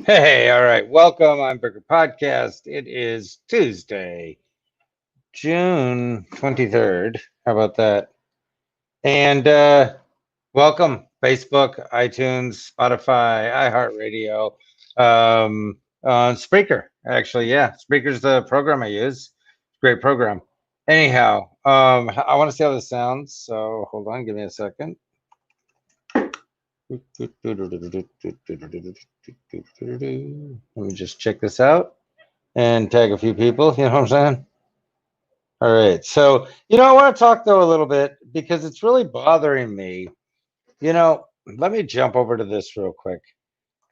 Hey, all right. Welcome. I'm Burger Podcast. It is Tuesday, June 23rd. How about that? And welcome, Facebook, iTunes, Spotify, iHeartRadio, Spreaker. Actually, yeah, Spreaker's the program I use. Great program. Anyhow, I want to see how this sounds. So hold on, give me a second. Let me just check this out and tag a few people. You know what I'm saying? All right. So, I want to talk though a little bit because it's really bothering me. Let me jump over to this real quick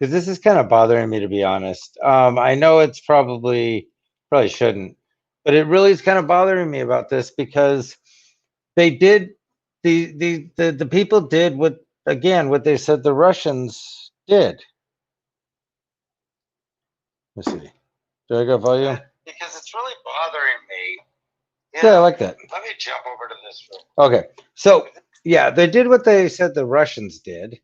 because this is kind of bothering me to be honest. I know it's probably shouldn't, but it really is kind of bothering me about this because they did the people did what they said the Russians did. Let's see. Do I got volume? Because it's really bothering me. Yeah, I like that. Let me jump over to this room. Okay. So, yeah, they did what they said the Russians did.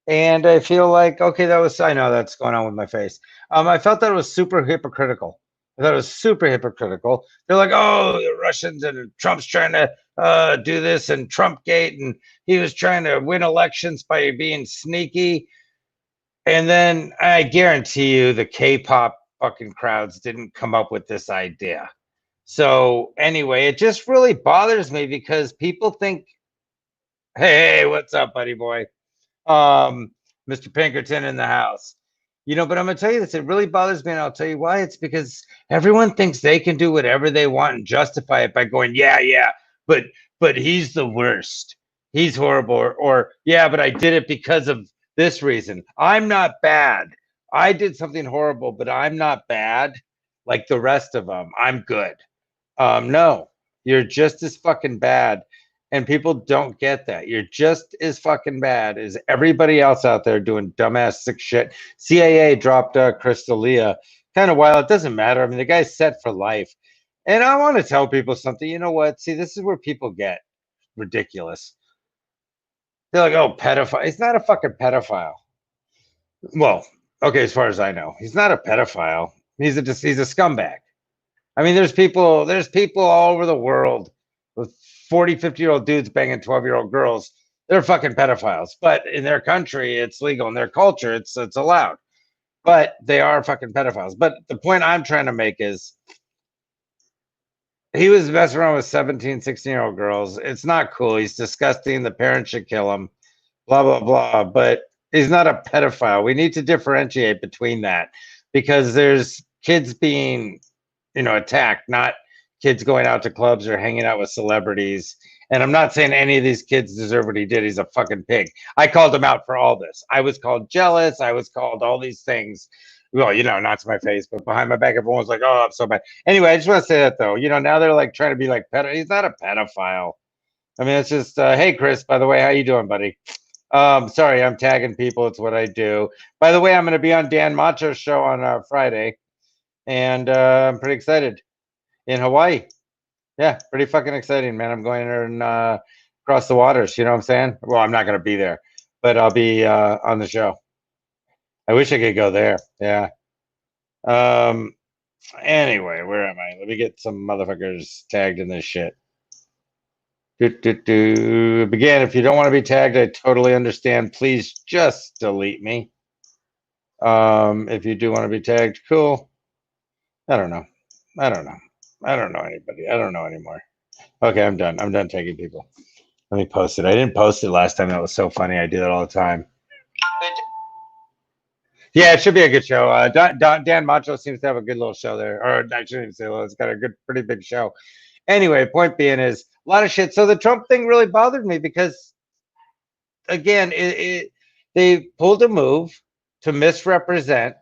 And I feel like, okay, I know that's going on with my face. I felt that it was super hypocritical. I thought it was super hypocritical. They're like, oh, the Russians and Trump's trying to do this and Trump Gate, and he was trying to win elections by being sneaky. And then I guarantee you the K-pop fucking crowds didn't come up with this idea. So anyway, it just really bothers me because people think, hey, what's up, buddy boy? Mr. Pinkerton in the house. But I'm gonna tell you this, it really bothers me, and I'll tell you why. It's because everyone thinks they can do whatever they want and justify it by going, yeah, yeah, but he's the worst. He's horrible, or yeah, but I did it because of this reason. I'm not bad. I did something horrible, but I'm not bad like the rest of them. I'm good. No, you're just as fucking bad. And people don't get that. You're just as fucking bad as everybody else out there doing dumbass sick shit. CIA dropped Crystalia. Kind of wild. It doesn't matter. I mean, the guy's set for life. And I want to tell people something. You know what? See, this is where people get ridiculous. They're like, oh, pedophile. He's not a fucking pedophile. Well, okay, as far as I know, he's not a pedophile. He's a scumbag. I mean, there's people all over the world with 40, 50-year-old dudes banging 12-year-old girls. They're fucking pedophiles. But in their country, it's legal. In their culture, it's allowed. But they are fucking pedophiles. But the point I'm trying to make is he was messing around with 17, 16-year-old girls. It's not cool. He's disgusting. The parents should kill him. Blah, blah, blah. But he's not a pedophile. We need to differentiate between that because there's kids being attacked, not kids going out to clubs or hanging out with celebrities. And I'm not saying any of these kids deserve what he did. He's a fucking pig. I called him out for all this. I was called jealous. I was called all these things. Well, not to my face, but behind my back, everyone was like, "Oh, I'm so bad." Anyway, I just want to say that though. Now they're like trying to be like pedo. He's not a pedophile. I mean, it's just, hey, Chris. By the way, how you doing, buddy? Sorry, I'm tagging people. It's what I do. By the way, I'm going to be on Dan Macho's show on Friday, and I'm pretty excited in Hawaii. Yeah, pretty fucking exciting, man. I'm going there and across the waters. You know what I'm saying? Well, I'm not gonna be there, but I'll be on the show. I wish I could go there. Yeah. Um. Anyway, where am I? Let me get some motherfuckers tagged in this shit. Again, if you don't want to be tagged, I totally understand. Please just delete me. If you do want to be tagged, cool. I don't know. I don't know. I don't know anybody. I don't know anymore. Okay, I'm done. I'm done tagging people. Let me post it. I didn't post it last time. That was so funny. I do that all the time. Yeah, it should be a good show. Dan Macho seems to have a good little show there. Or I shouldn't even say, well, it's got a good, pretty big show. Anyway, point being is a lot of shit. So the Trump thing really bothered me because, again, they pulled a move to misrepresent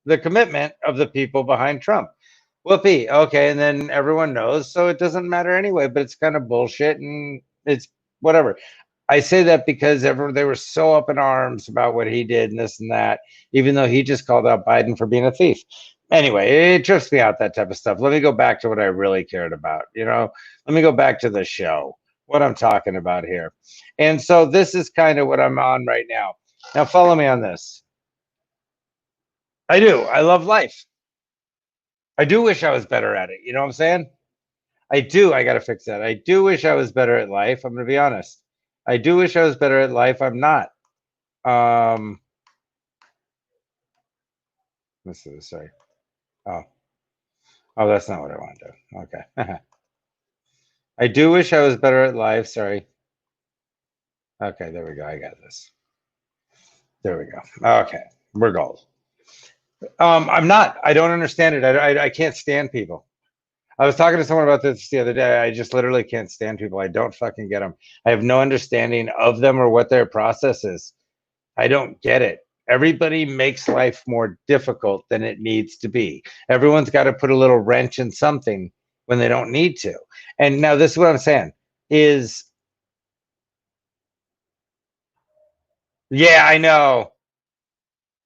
the commitment of the people behind Trump. Whoopee. Okay, and then everyone knows, so it doesn't matter anyway. But it's kind of bullshit, and it's whatever. I say that because they were so up in arms about what he did and this and that, even though he just called out Biden for being a thief. Anyway, it trips me out, that type of stuff. Let me go back to what I really cared about. Let me go back to the show, what I'm talking about here. And so this is kind of what I'm on right now. Now, follow me on this. I do. I love life. I do wish I was better at it. You know what I'm saying? I do. I got to fix that. I do wish I was better at life. I'm going to be honest. I do wish I was better at life. I'm not. Um, this is sorry. Oh, oh, that's not what I want to do. Okay. I do wish I was better at life. Sorry. Okay, there we go. I got this. There we go. Okay, we're gold. I'm not. I don't understand it. I can't stand people. I was talking to someone about this the other day. I just literally can't stand people. I don't fucking get them. I have no understanding of them or what their process is. I don't get it. Everybody makes life more difficult than it needs to be. Everyone's got to put a little wrench in something when they don't need to. And now this is what I'm saying is, yeah, I know.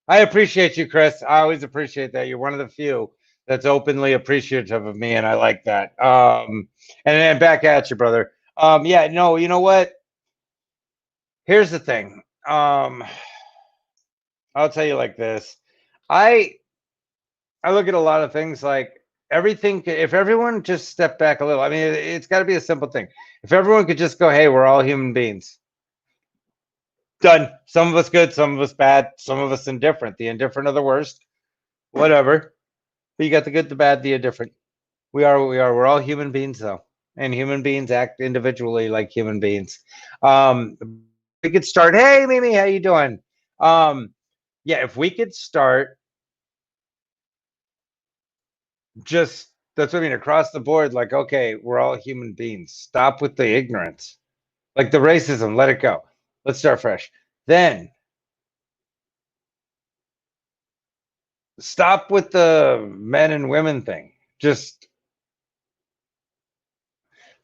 I appreciate you, Chris. I always appreciate that. You're one of the few that's openly appreciative of me, and I like that. And back at you, brother. Yeah, no, you know what? Here's the thing. I'll tell you like this. I I look at a lot of things like everything. If everyone just stepped back a little, I mean, it's got to be a simple thing. If everyone could just go, "Hey, we're all human beings." Done. Some of us good, some of us bad, some of us indifferent. The indifferent are the worst. Whatever. But you got the good, the bad, the indifferent. We are what we are. We're all human beings, though, and human beings act individually like human beings. Um, we could start. Hey, Mimi, how you doing? Yeah, if we could start just that's what I mean across the board. Like, okay, we're all human beings. Stop with the ignorance, like the racism. Let it go. Let's start fresh. Then stop with the men and women thing. Just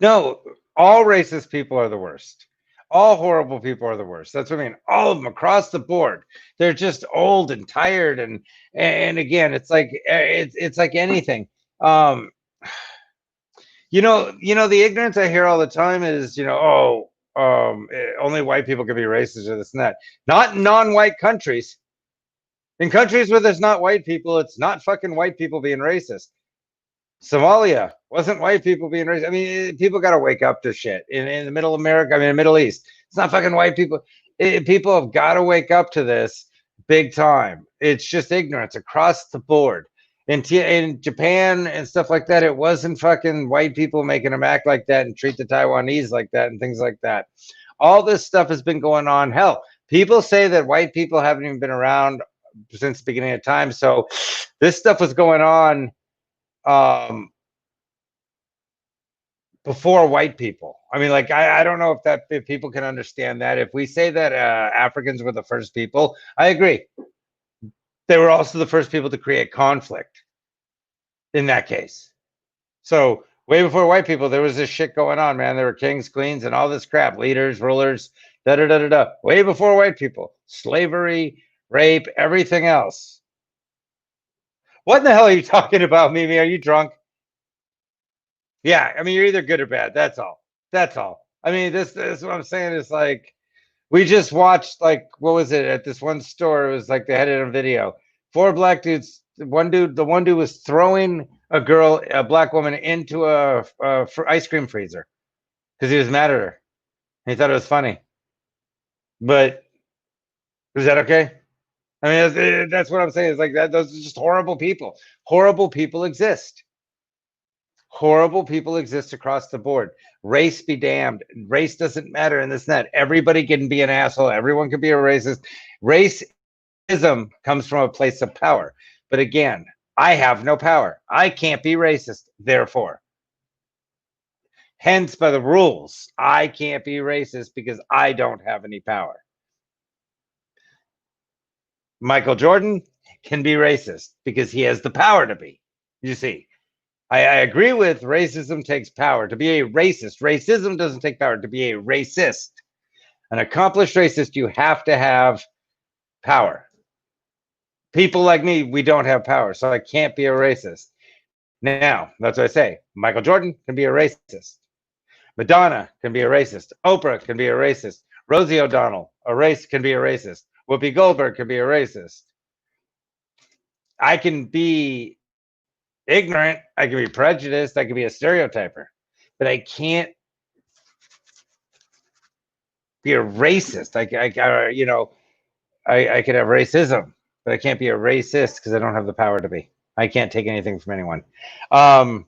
no, all racist people are the worst. All horrible people are the worst. That's what I mean. All of them across the board. They're just old and tired and again, it's like it's like anything. Um the ignorance I hear all the time is, only white people can be racist or this and that. Not in non-white countries. In countries where there's not white people, it's not fucking white people being racist. Somalia wasn't white people being racist. I mean, people got to wake up to shit. In the Middle America, I mean, the Middle East, it's not fucking white people. People have got to wake up to this big time. It's just ignorance across the board. In Japan and stuff like that, it wasn't fucking white people making them act like that and treat the Taiwanese like that and things like that. All this stuff has been going on. Hell, people say that white people haven't even been around since the beginning of time. So this stuff was going on um, before white people. I mean, like, I don't know if people can understand that. If we say that Africans were the first people, I agree. They were also the first people to create conflict in that case. So way before white people, there was this shit going on, man. There were kings, queens, and all this crap, leaders, rulers, da da da da da. Way before white people, slavery, rape, everything else. What in the hell are you talking about, Mimi? Are you drunk? Yeah, I mean, you're either good or bad. That's all. That's all. I mean, this is what I'm saying is like we just watched like what was it at this one store? It was like they had it on video. Four black dudes. The one dude was throwing a black woman, into a ice cream freezer because he was mad at her. He thought it was funny. But is that okay? I mean, that's what I'm saying. It's like that. Those are just horrible people. Horrible people exist. Horrible people exist across the board. Race be damned. Race doesn't matter in this net. Everybody can be an asshole. Everyone can be a racist. Racism comes from a place of power. But again, I have no power. I can't be racist. Therefore, hence by the rules, I can't be racist because I don't have any power. Michael Jordan can be racist because he has the power to be. You see, I agree with racism takes power. To be a racist, racism doesn't take power. To be a racist, an accomplished racist, you have to have power. People like me, we don't have power, so I can't be a racist. Now, that's what I say. Michael Jordan can be a racist. Madonna can be a racist. Oprah can be a racist. Rosie O'Donnell, can be a racist. Whoopi Goldberg can be a racist. I can be ignorant, I can be prejudiced, I can be a stereotyper, but I can't be a racist. I could have racism, but I can't be a racist because I don't have the power to be. I can't take anything from anyone. Oh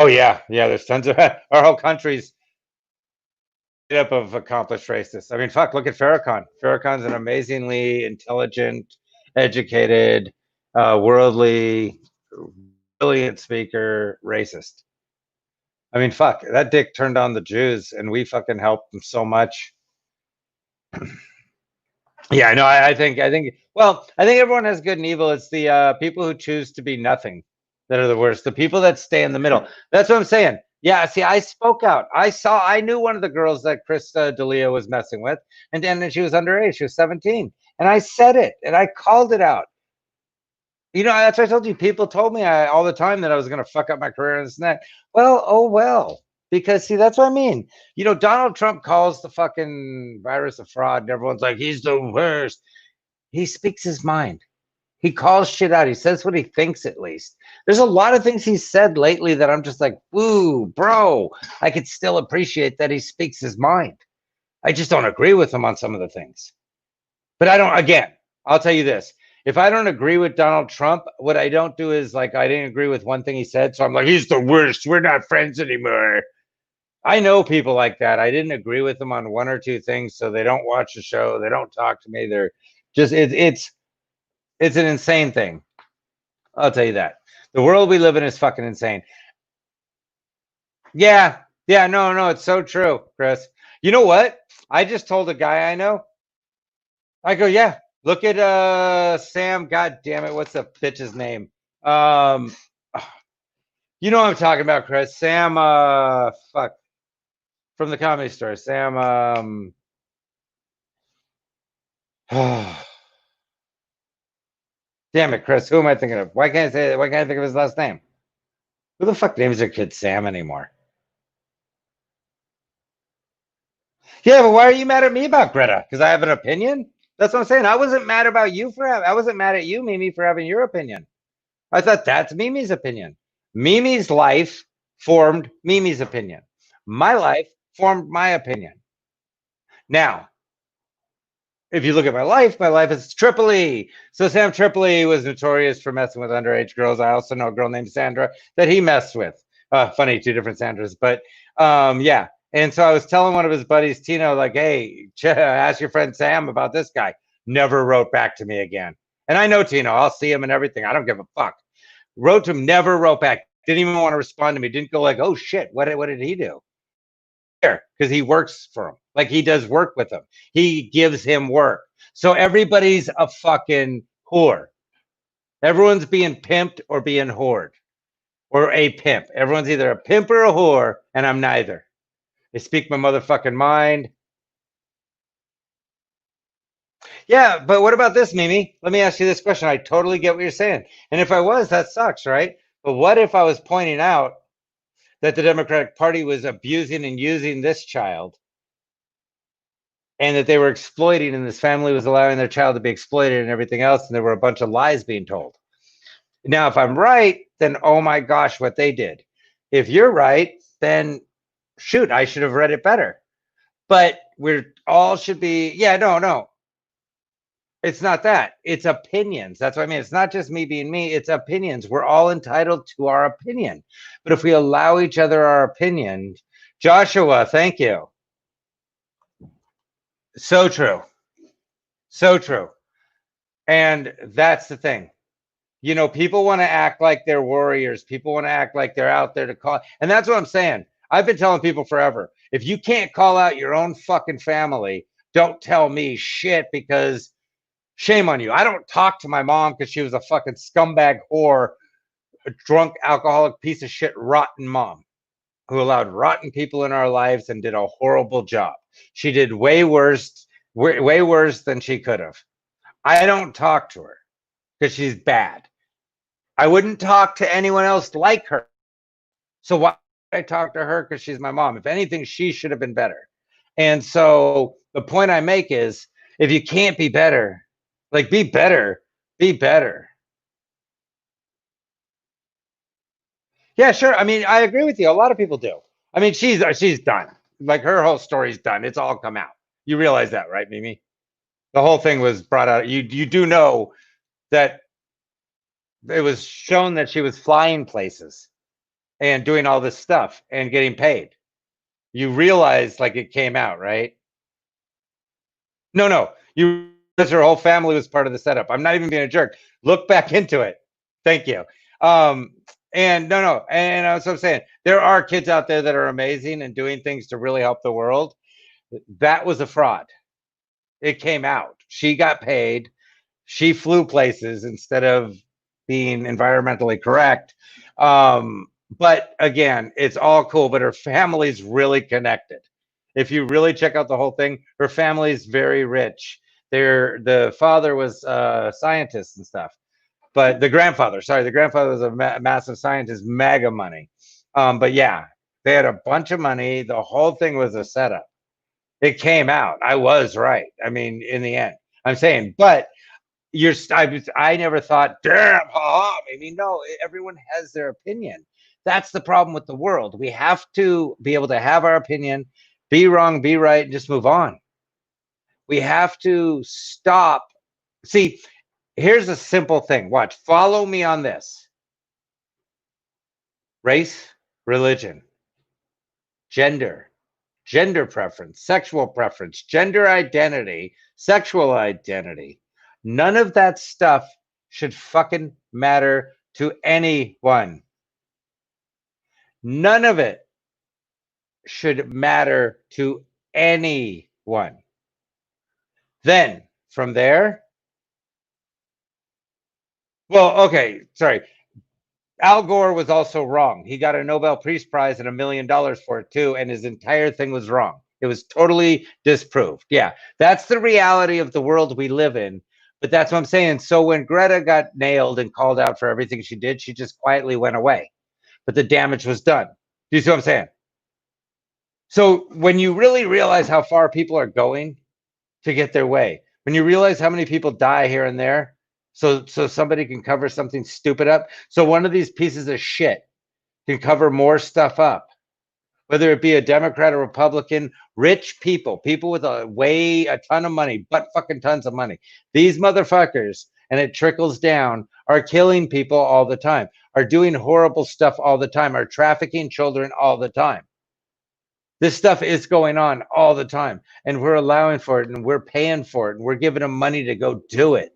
yeah, there's tons of our whole country's made up of accomplished racists. I mean, fuck, look at Farrakhan. Farrakhan's an amazingly intelligent, educated, worldly, brilliant speaker, racist. I mean, fuck, that dick turned on the Jews, and we fucking helped them so much. Yeah, no, I think, well, I think everyone has good and evil. It's the people who choose to be nothing that are the worst. The people that stay in the middle. That's what I'm saying. Yeah, see, I spoke out. I knew one of the girls that Chris D'Elia was messing with, and then she was underage. She was 17, and I said it, and I called it out. You know, that's what I told you. People told me all the time that I was going to fuck up my career and this and that. Well, oh well. Because see, that's what I mean. You know, Donald Trump calls the fucking virus a fraud, and everyone's like, he's the worst. He speaks his mind. He calls shit out. He says what he thinks, at least. There's a lot of things he's said lately that I'm just like, woo, bro. I could still appreciate that he speaks his mind. I just don't agree with him on some of the things. But again, I'll tell you this. If I don't agree with Donald Trump, what I don't do is like, I didn't agree with one thing he said. So I'm like, he's the worst. We're not friends anymore. I know people like that. I didn't agree with them on one or two things. So they don't watch the show. They don't talk to me. They're just, it's an insane thing. I'll tell you that. The world we live in is fucking insane. Yeah. No, it's so true, Chris. You know what? I just told a guy I know. I go, yeah. Look at Sam. God damn it! What's the bitch's name? You know what I'm talking about, Chris. Sam. Fuck. From the Comedy Store. Sam. Damn it, Chris. Who am I thinking of? Why can't I say? Why can't I think of his last name? Who the fuck names their kid Sam anymore? Yeah, but why are you mad at me about Greta? Because I have an opinion? That's what I'm saying. I wasn't mad about you I wasn't mad at you, Mimi, for having your opinion. I thought that's Mimi's opinion. Mimi's life formed Mimi's opinion. My life formed my opinion. Now, if you look at my life is Tripoli. So Sam Tripoli was notorious for messing with underage girls. I also know a girl named Sandra that he messed with. Funny, two different Sandras, but yeah. And so I was telling one of his buddies, Tino, like, hey, ask your friend Sam about this guy. Never wrote back to me again. And I know Tino, I'll see him and everything. I don't give a fuck. Wrote to him, never wrote back. Didn't even want to respond to me. Didn't go like, oh shit, what did he do? Because he works for him. Like he does work with him. He gives him work. So everybody's a fucking whore. Everyone's being pimped or being whored. Or a pimp. Everyone's either a pimp or a whore, and I'm neither. I speak my motherfucking mind. Yeah, but what about this, Mimi? Let me ask you this question. I totally get what you're saying. And if I was, that sucks, right? But what if I was pointing out that the Democratic Party was abusing and using this child and that they were exploiting and this family was allowing their child to be exploited and everything else, and there were a bunch of lies being told? Now, if I'm right, then oh my gosh, what they did. If you're right, then shoot, I should have read it better. But we're all should be, yeah, no. It's not that. It's opinions. That's what I mean. It's not just me being me. It's opinions. We're all entitled to our opinion. But if we allow each other our opinion, Joshua, thank you. So true. So true. And that's the thing. You know, people want to act like they're warriors. People want to act like they're out there to call. And that's what I'm saying. I've been telling people forever. If you can't call out your own fucking family, don't tell me shit, because shame on you. I don't talk to my mom because she was a fucking scumbag whore, a drunk, alcoholic piece of shit, rotten mom who allowed rotten people in our lives and did a horrible job. She did way worse than she could have. I don't talk to her because she's bad. I wouldn't talk to anyone else like her. So why would I talk to her? Because she's my mom. If anything, she should have been better. And so the point I make is, if you can't be better, like be better, be better. Yeah, sure. I mean, I agree with you. A lot of people do. I mean, she's done. Like her whole story's done. It's all come out. You realize that, right, Mimi? The whole thing was brought out. You do know that it was shown that she was flying places and doing all this stuff and getting paid. You realize like it came out, right? No. You her whole family was part of the setup. I'm not even being a jerk. Look back into it. Thank you. And no, and that's what I'm saying. There are kids out there that are amazing and doing things to really help the world. That was a fraud. It came out. She got paid. She flew places instead of being environmentally correct. But again, it's all cool, but her family's really connected. If you really check out the whole thing, her family's very rich. The father was a scientist and stuff, but the grandfather was a massive scientist, mega money. But yeah, they had a bunch of money. The whole thing was a setup. It came out. I was right. I mean, in the end, I'm saying, but I never thought, damn, I mean, no, everyone has their opinion. That's the problem with the world. We have to be able to have our opinion, be wrong, be right, and just move on. We have to stop. See, here's a simple thing. Watch, follow me on this. Race, religion, gender preference, sexual preference, gender identity, sexual identity. None of that stuff should fucking matter to anyone. None of it should matter to anyone. Then from there, well, okay, sorry. Al Gore was also wrong. He got a Nobel Peace Prize and $1 million for it too, and his entire thing was wrong. It was totally disproved. Yeah, that's the reality of the world we live in. But that's what I'm saying. So when Greta got nailed and called out for everything she did, she just quietly went away. But the damage was done. Do you see what I'm saying? So when you really realize how far people are going to get their way, when you realize how many people die here and there, so somebody can cover something stupid up. So one of these pieces of shit can cover more stuff up, whether it be a Democrat or Republican, rich people with a ton of money, but fucking tons of money. These motherfuckers, and it trickles down, are killing people all the time, are doing horrible stuff all the time, are trafficking children all the time. This stuff is going on all the time, and we're allowing for it, and we're paying for it, and we're giving them money to go do it.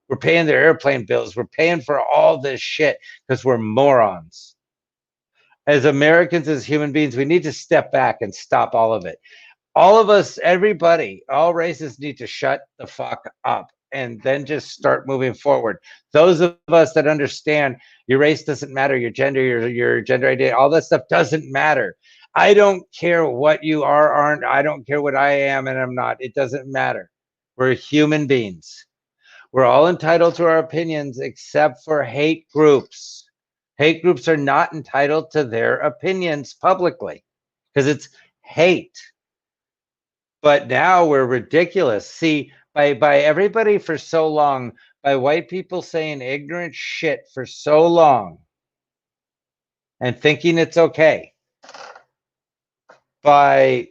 We're paying their airplane bills. We're paying for all this shit because we're morons. As Americans, as human beings, we need to step back and stop all of it. All of us, everybody, all races need to shut the fuck up and then just start moving forward. Those of us that understand your race doesn't matter, your gender, your gender identity, all that stuff doesn't matter. I don't care what you are, aren't. I don't care what I am and I'm not. It doesn't matter. We're human beings. We're all entitled to our opinions except for hate groups. Hate groups are not entitled to their opinions publicly because it's hate. But now we're ridiculous. See, by everybody for so long, by white people saying ignorant shit for so long and thinking it's okay, by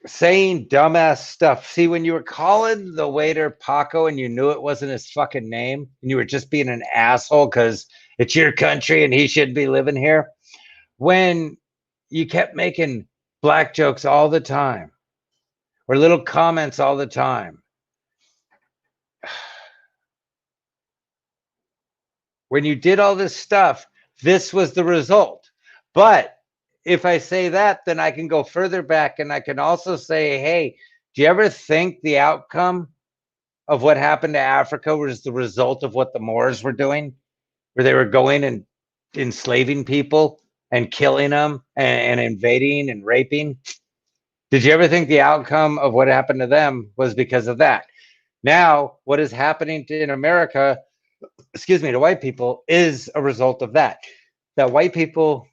saying dumbass stuff. See, when you were calling the waiter Paco and you knew it wasn't his fucking name and you were just being an asshole because it's your country and he shouldn't be living here. When you kept making black jokes all the time or little comments all the time. When you did all this stuff, this was the result. But if I say that, then I can go further back and I can also say, hey, do you ever think the outcome of what happened to Africa was the result of what the Moors were doing, where they were going and enslaving people and killing them and invading and raping? Did you ever think the outcome of what happened to them was because of that? Now, what is happening in America, to white people, is a result of that. That white people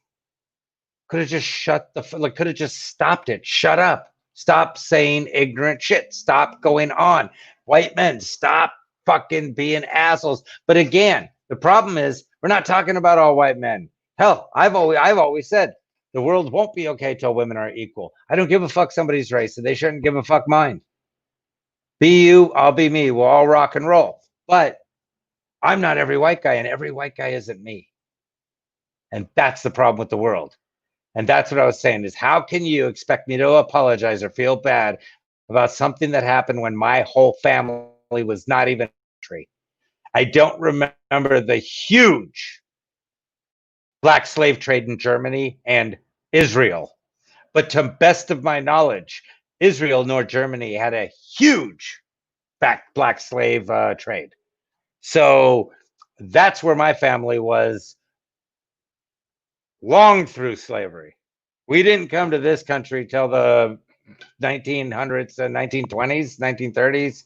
could have just could have just stopped it. Shut up. Stop saying ignorant shit. Stop going on. White men, stop fucking being assholes. But again, the problem is we're not talking about all white men. Hell, I've always said the world won't be okay till women are equal. I don't give a fuck somebody's race, so they shouldn't give a fuck mine. Be you, I'll be me. We'll all rock and roll. But I'm not every white guy, and every white guy isn't me. And that's the problem with the world. And that's what I was saying is, how can you expect me to apologize or feel bad about something that happened when my whole family was not even a country? I don't remember the huge black slave trade in Germany and Israel. But to best of my knowledge, Israel nor Germany had a huge black slave trade. So that's where my family was long through slavery. We didn't come to this country till the 1900s and 1920s, 1930s,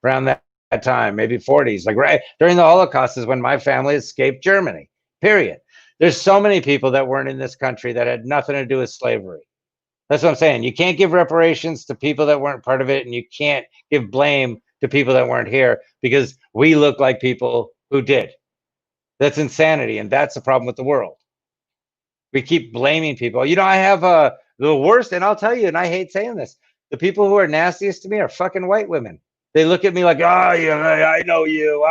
around that time, maybe 40s. Like right during the Holocaust is when my family escaped Germany, period. There's so many people that weren't in this country that had nothing to do with slavery. That's what I'm saying. You can't give reparations to people that weren't part of it, and you can't give blame to people that weren't here because we look like people who did. That's insanity, and that's the problem with the world. We keep blaming people. You know, I have the worst, and I'll tell you, and I hate saying this, the people who are nastiest to me are fucking white women. They look at me like, oh, yeah, I know you.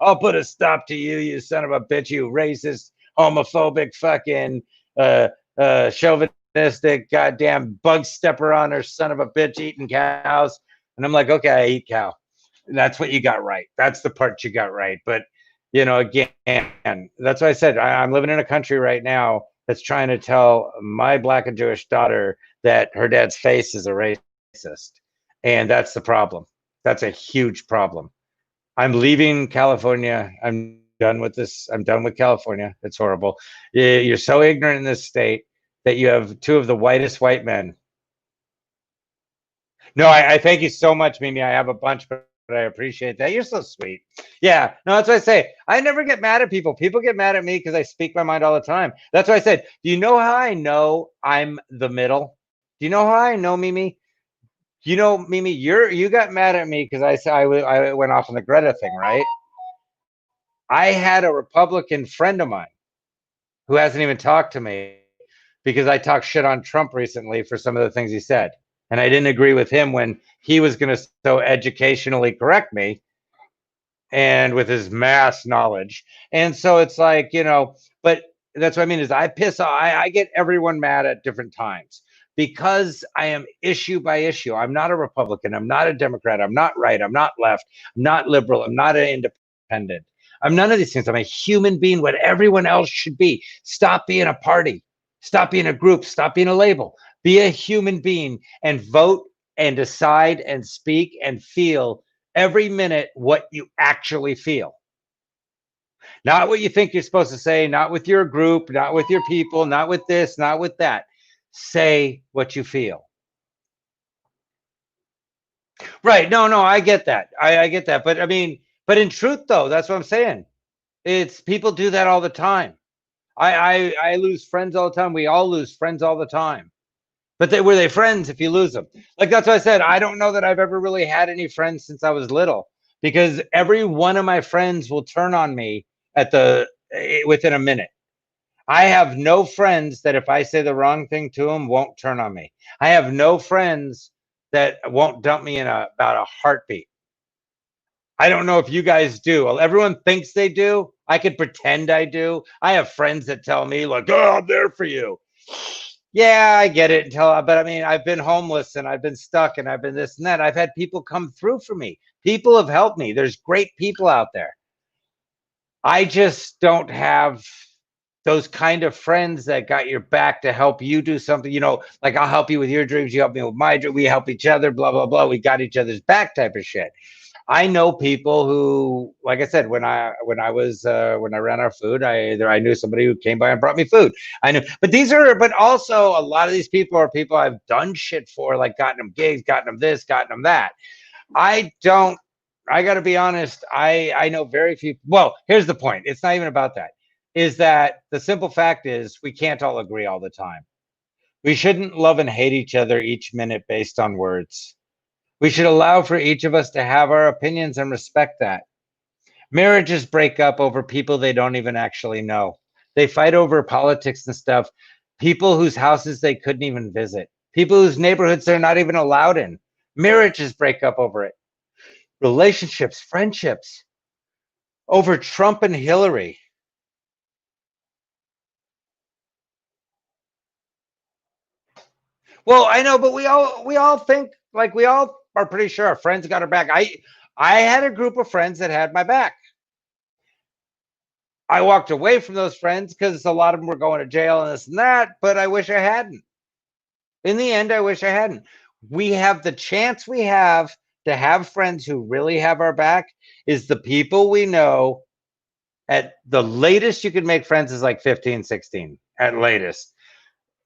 I'll put a stop to you, you son of a bitch, you racist, homophobic, fucking chauvinistic, goddamn bug stepper on her son of a bitch eating cows. And I'm like, okay, I eat cow. That's what you got right. That's the part you got right. But, you know, again, that's why I said I'm living in a country right now that's trying to tell my black and Jewish daughter that her dad's face is a racist. And that's the problem. That's a huge problem. I'm leaving California. I'm done with this. I'm done with California. It's horrible. You're so ignorant in this state that you have two of the whitest white men. No, I thank you so much, Mimi. I have a bunch, but I appreciate that. You're so sweet. Yeah, no, that's what I say. I never get mad at people. People get mad at me because I speak my mind all the time. That's why I said, do you know how I know I'm the middle? Do you know how I know, Mimi? You know, Mimi, you got mad at me because I went off on the Greta thing, right? I had a Republican friend of mine who hasn't even talked to me because I talked shit on Trump recently for some of the things he said. And I didn't agree with him when he was going to so educationally correct me and with his mass knowledge. And so it's like, you know, but that's what I mean is I get everyone mad at different times because I am issue by issue. I'm not a Republican. I'm not a Democrat. I'm not right. I'm not left. I'm not liberal. I'm not an independent. I'm none of these things. I'm a human being, what everyone else should be. Stop being a party. Stop being a group. Stop being a label. Be a human being and vote and decide and speak and feel every minute what you actually feel. Not what you think you're supposed to say, not with your group, not with your people, not with this, not with that. Say what you feel. Right. No, I get that. I get that. But I mean, but in truth, though, that's what I'm saying. It's people do that all the time. I lose friends all the time. We all lose friends all the time. But were they friends if you lose them? Like that's what I said. I don't know that I've ever really had any friends since I was little because every one of my friends will turn on me within a minute. I have no friends that if I say the wrong thing to them won't turn on me. I have no friends that won't dump me in about a heartbeat. I don't know if you guys do. Everyone thinks they do. I could pretend I do. I have friends that tell me like, "Oh, I'm there for you." Yeah, I get it. But I mean, I've been homeless and I've been stuck and I've been this and that. I've had people come through for me. People have helped me. There's great people out there. I just don't have those kind of friends that got your back to help you do something, you know, like I'll help you with your dreams. You help me with my dream. We help each other, blah, blah, blah. We got each other's back type of shit. I know people who, like I said, when I ran out of food, I knew somebody who came by and brought me food. I knew, but also a lot of these people are people I've done shit for, like gotten them gigs, gotten them this, gotten them that. I got to be honest. I know very few. Well, here's the point. It's not even about that. Is that the simple fact is we can't all agree all the time. We shouldn't love and hate each other each minute based on words. We should allow for each of us to have our opinions and respect that. Marriages break up over people they don't even actually know. They fight over politics and stuff. People whose houses they couldn't even visit. People whose neighborhoods they're not even allowed in. Marriages break up over it. Relationships, friendships, over Trump and Hillary. Well, I know, but we all think like we all are pretty sure our friends got our back. I had a group of friends that had my back. I walked away from those friends because a lot of them were going to jail and this and that, but I wish I hadn't. In the end, I wish I hadn't. We have the chance we have to have friends who really have our back is the people we know. At the latest you could make friends is like 15, 16 at latest.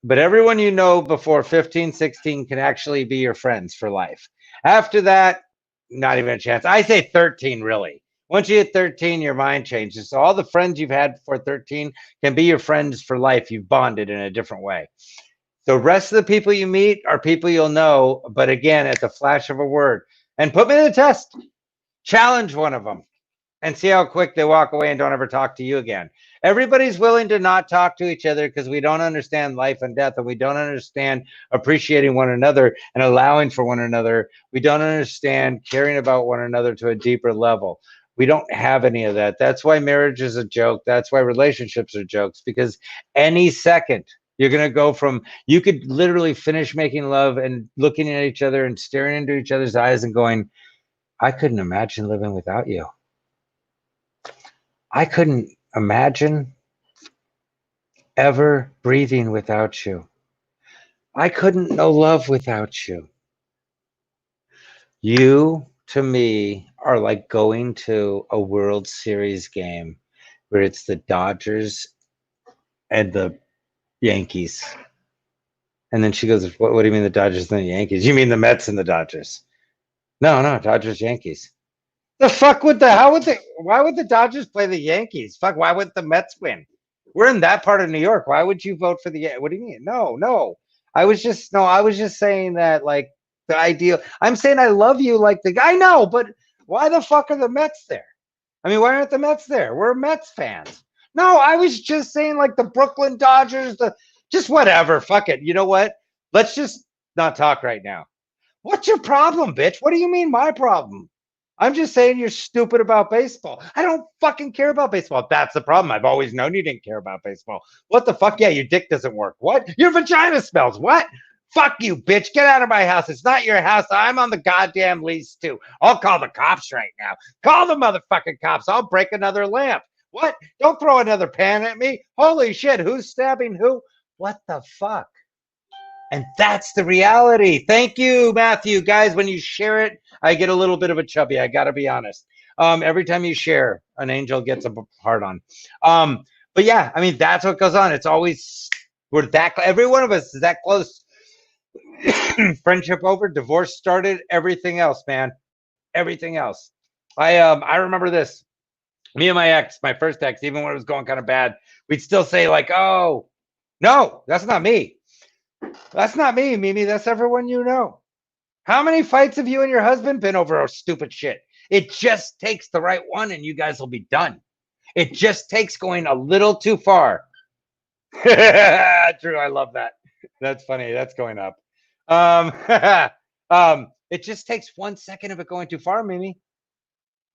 But everyone you know before 15, 16 can actually be your friends for life. After that, not even a chance. I say 13, really. Once you hit 13, your mind changes. So all the friends you've had before 13 can be your friends for life. You've bonded in a different way. The rest of the people you meet are people you'll know, but again, at the flash of a word. And put me to the test. Challenge one of them and see how quick they walk away and don't ever talk to you again. Everybody's willing to not talk to each other because we don't understand life and death, and we don't understand appreciating one another and allowing for one another. We don't understand caring about one another to a deeper level. We don't have any of that. That's why marriage is a joke. That's why relationships are jokes, because any second you're going to go from, you could literally finish making love and looking at each other and staring into each other's eyes and going, I couldn't imagine living without you. I couldn't imagine ever breathing without you. I couldn't know love without you. You, to me, are like going to a World Series game where it's the Dodgers and the Yankees. And then she goes, what do you mean the Dodgers and the Yankees? You mean the Mets and the Dodgers? No, Dodgers, Yankees. The fuck would why would the Dodgers play the Yankees? Fuck, why would the Mets win? We're in that part of New York. Why would you vote for what do you mean? No. I was just saying that like the ideal. I'm saying I love you like the guy. No, but why the fuck are the Mets there? I mean, why aren't the Mets there? We're Mets fans. No, I was just saying like the Brooklyn Dodgers, just whatever. Fuck it. You know what? Let's just not talk right now. What's your problem, bitch? What do you mean my problem? I'm just saying you're stupid about baseball. I don't fucking care about baseball. That's the problem. I've always known you didn't care about baseball. What the fuck? Yeah, your dick doesn't work. What? Your vagina smells. What? Fuck you, bitch. Get out of my house. It's not your house. I'm on the goddamn lease too. I'll call the cops right now. Call the motherfucking cops. I'll break another lamp. What? Don't throw another pan at me. Holy shit. Who's stabbing who? What the fuck? And that's the reality. Thank you, Matthew. Guys, when you share it, I get a little bit of a chubby. I got to be honest. Every time you share, an angel gets a heart on. But yeah, I mean, that's what goes on. It's always, every one of us is that close. Friendship over, divorce started, everything else, man. Everything else. I remember this. Me and my first ex, even when it was going kind of bad, we'd still say like, oh, no, that's not me. That's not me, Mimi. That's everyone you know. How many fights have you and your husband been over stupid shit? It just takes the right one and you guys will be done. It just takes going a little too far. True, I love that. That's funny. That's going up. It just takes 1 second of it going too far, Mimi.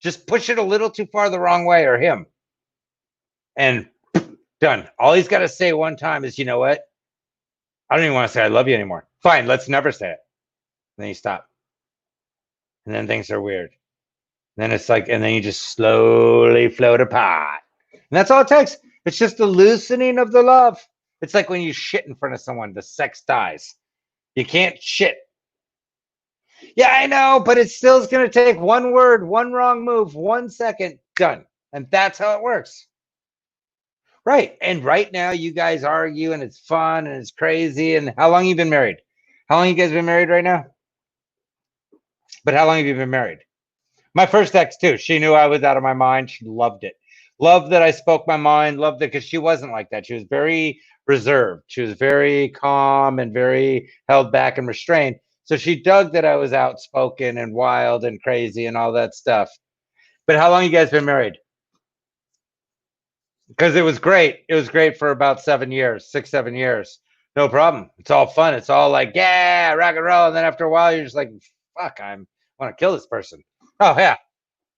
Just push it a little too far the wrong way, or him. And done. All he's got to say one time is, you know what? I don't even want to say I love you anymore. Fine, let's never say it. And then you stop. And then things are weird. And then it's like, and then you just slowly float apart. And that's all it takes. It's just the loosening of the love. It's like when you shit in front of someone, the sex dies. You can't shit. Yeah, I know, but it still is going to take one word, one wrong move, 1 second, done. And that's how it works. Right. And right now you guys argue and it's fun and it's crazy. And how long have you been married? How long have you guys been married right now? But how long have you been married? My first ex too. She knew I was out of my mind. She loved it. Loved that I spoke my mind. Loved it because she wasn't like that. She was very reserved. She was very calm and very held back and restrained. So she dug that I was outspoken and wild and crazy and all that stuff. But how long you guys been married? Because it was great. It was great for about 7 years, 6, 7 years. No problem. It's all fun. It's all like, yeah, rock and roll. And then after a while, you're just like, fuck, I want to kill this person. Oh, yeah.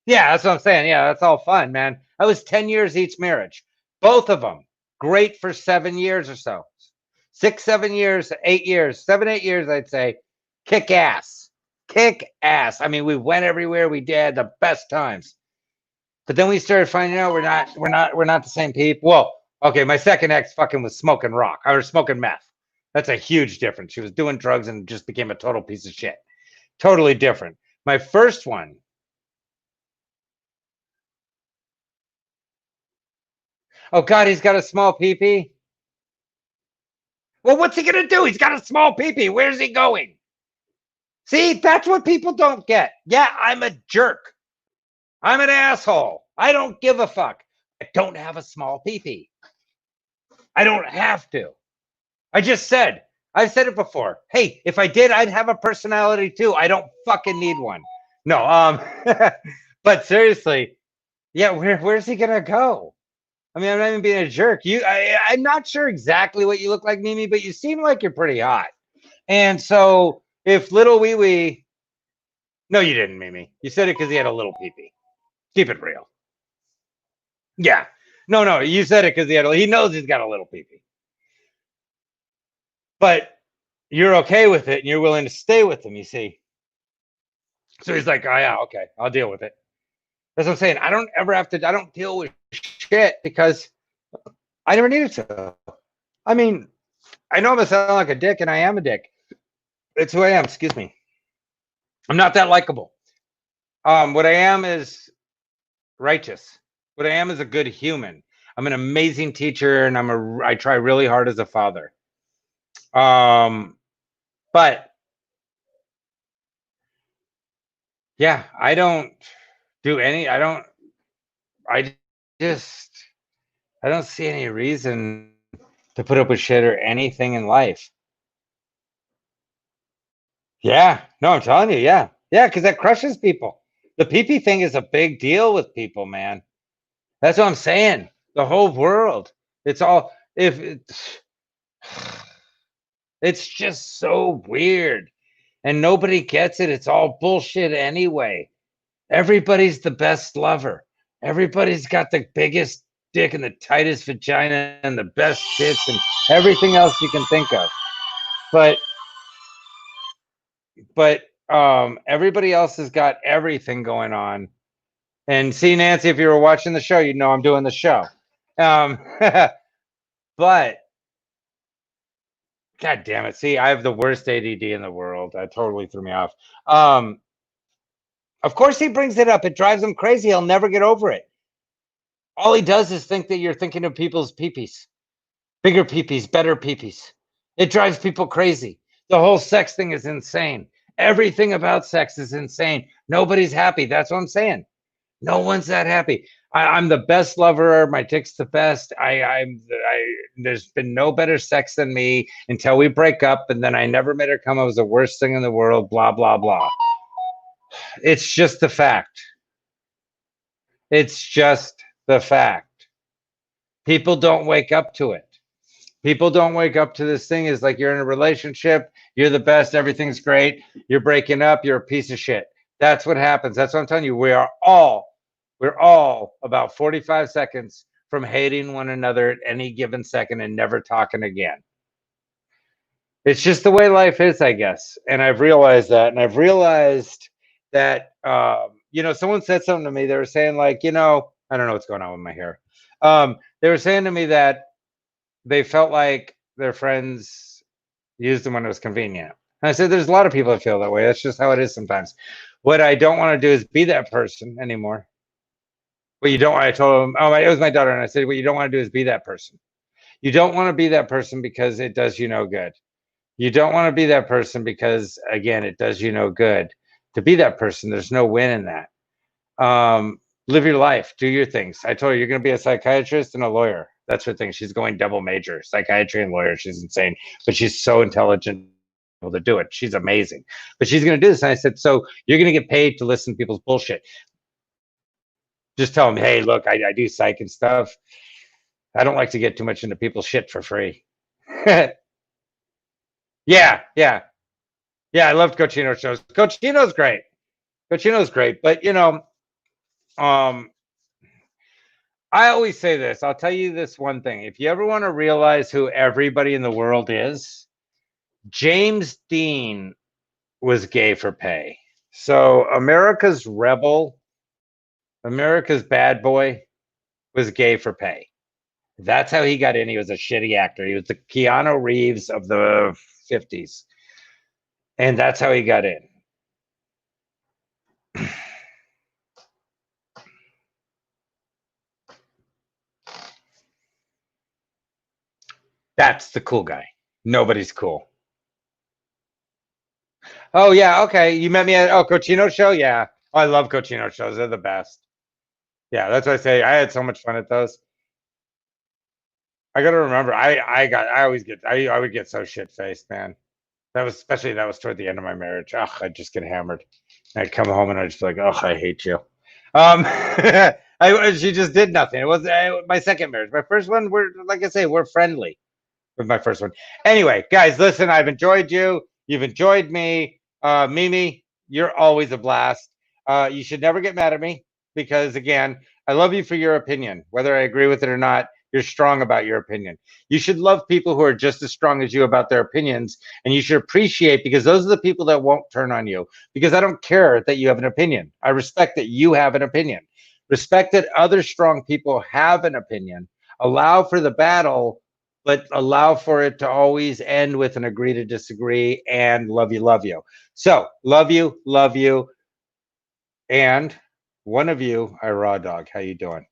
Yeah, that's what I'm saying. Yeah, that's all fun, man. I was 10 years each marriage. Both of them. Great for 7 years or so. 6, 7 years, 8 years, 7, 8 years, I'd say. Kick ass. Kick ass. I mean, we went everywhere. We did the best times. But then we started finding out we're not the same people. Well, okay, my second ex fucking was smoking rock. I was smoking meth. That's a huge difference. She was doing drugs and just became a total piece of shit. Totally different. My first one. Oh God, he's got a small peepee. Well, what's he gonna do? He's got a small peepee. Where's he going? See, that's what people don't get. Yeah, I'm a jerk. I'm an asshole. I don't give a fuck. I don't have a small peepee. I don't have to. I've said it before. Hey, if I did, I'd have a personality too. I don't fucking need one. No, but seriously, yeah, where's he gonna go? I mean, I'm not even being a jerk. I'm not sure exactly what you look like, Mimi, but you seem like you're pretty hot. And so if little wee wee, no, you didn't, Mimi. You said it because he had a little peepee. Keep it real. Yeah. No, you said it because he knows he's got a little peepee. But you're okay with it and you're willing to stay with him, you see. So he's like, oh yeah, okay, I'll deal with it. That's what I'm saying. I don't deal with shit because I never needed to. I mean, I know I'm gonna sound like a dick and I am a dick. It's who I am, excuse me. I'm not that likable. What I am is righteous. What I am is a good human. I'm an amazing teacher and I try really hard as a father. But yeah, I don't see any reason to put up with shit or anything in life. Yeah, no, I'm telling you, yeah, because that crushes people. The PP thing is a big deal with people, man. That's what I'm saying. The whole world. It's just so weird. And nobody gets it. It's all bullshit anyway. Everybody's the best lover. Everybody's got the biggest dick and the tightest vagina and the best tits and everything else you can think of. But everybody else has got everything going on. And see, Nancy, if you were watching the show, you'd know I'm doing the show. But God damn it. See, I have the worst ADD in the world. That totally threw me off. Of course he brings it up. It drives him crazy. He'll never get over it. All he does is think that you're thinking of people's peepees. Bigger peepees, better peepees. It drives people crazy. The whole sex thing is insane. Everything about sex is insane. Nobody's happy. That's what I'm saying. No one's that happy. I'm the best lover. My dick's the best. There's been no better sex than me until we break up, and then I never made her come. It was the worst thing in the world. Blah blah blah. It's just the fact. It's just the fact. People don't wake up to it. People don't wake up to this thing. Is like you're in a relationship. You're the best. Everything's great. You're breaking up. You're a piece of shit. That's what happens. That's what I'm telling you. We're all about 45 seconds from hating one another at any given second and never talking again. It's just the way life is, I guess. And I've realized that. And I've realized that, someone said something to me. They were saying like, I don't know what's going on with my hair. They were saying to me that they felt like their friends used them when it was convenient. And I said, there's a lot of people that feel that way. That's just how it is sometimes. What I don't want to do is be that person anymore. What you don't, I told him, it was my daughter. And I said, what you don't want to do is be that person. You don't want to be that person because it does you no good. You don't want to be that person because, again, it does you no good. To be that person, there's no win in that. Live your life. Do your things. I told her you're going to be a psychiatrist and a lawyer. That's her thing. She's going double major, psychiatry and lawyer. She's insane. But she's so intelligent to do it. She's amazing. But she's going to do this. And I said, so you're going to get paid to listen to people's bullshit. Just tell them, hey, look, I do psych and stuff. I don't like to get too much into people's shit for free. Yeah, yeah. Yeah, I loved Cochino shows. Cochino's great. Cochino's great. But I always say this. I'll tell you this one thing. If you ever want to realize who everybody in the world is, James Dean was gay for pay. So America's rebel, America's bad boy was gay for pay. That's how he got in. He was a shitty actor. He was the Keanu Reeves of the 50s. And that's how he got in. That's the cool guy. Nobody's cool. Oh, yeah. Okay. You met me at Cochino show? Yeah. Oh, I love Cochino shows. They're the best. Yeah, that's what I say. I had so much fun at those. I got to remember, I would get so shit faced, man. That was toward the end of my marriage. Ugh, I'd just get hammered. I'd come home and I'd just be like, oh, I hate you. She just did nothing. It was my second marriage. My first one, like I say, we're friendly with my first one. Anyway, guys, listen, I've enjoyed you. You've enjoyed me. Mimi, you're always a blast. You should never get mad at me because, again, I love you for your opinion. Whether I agree with it or not, you're strong about your opinion. You should love people who are just as strong as you about their opinions, and you should appreciate, because those are the people that won't turn on you. Because I don't care that you have an opinion. I respect that you have an opinion. Respect that other strong people have an opinion. Allow for the battle, but allow for it to always end with an agree to disagree and love you, love you. So love you, and one of you, I raw dog. How you doing?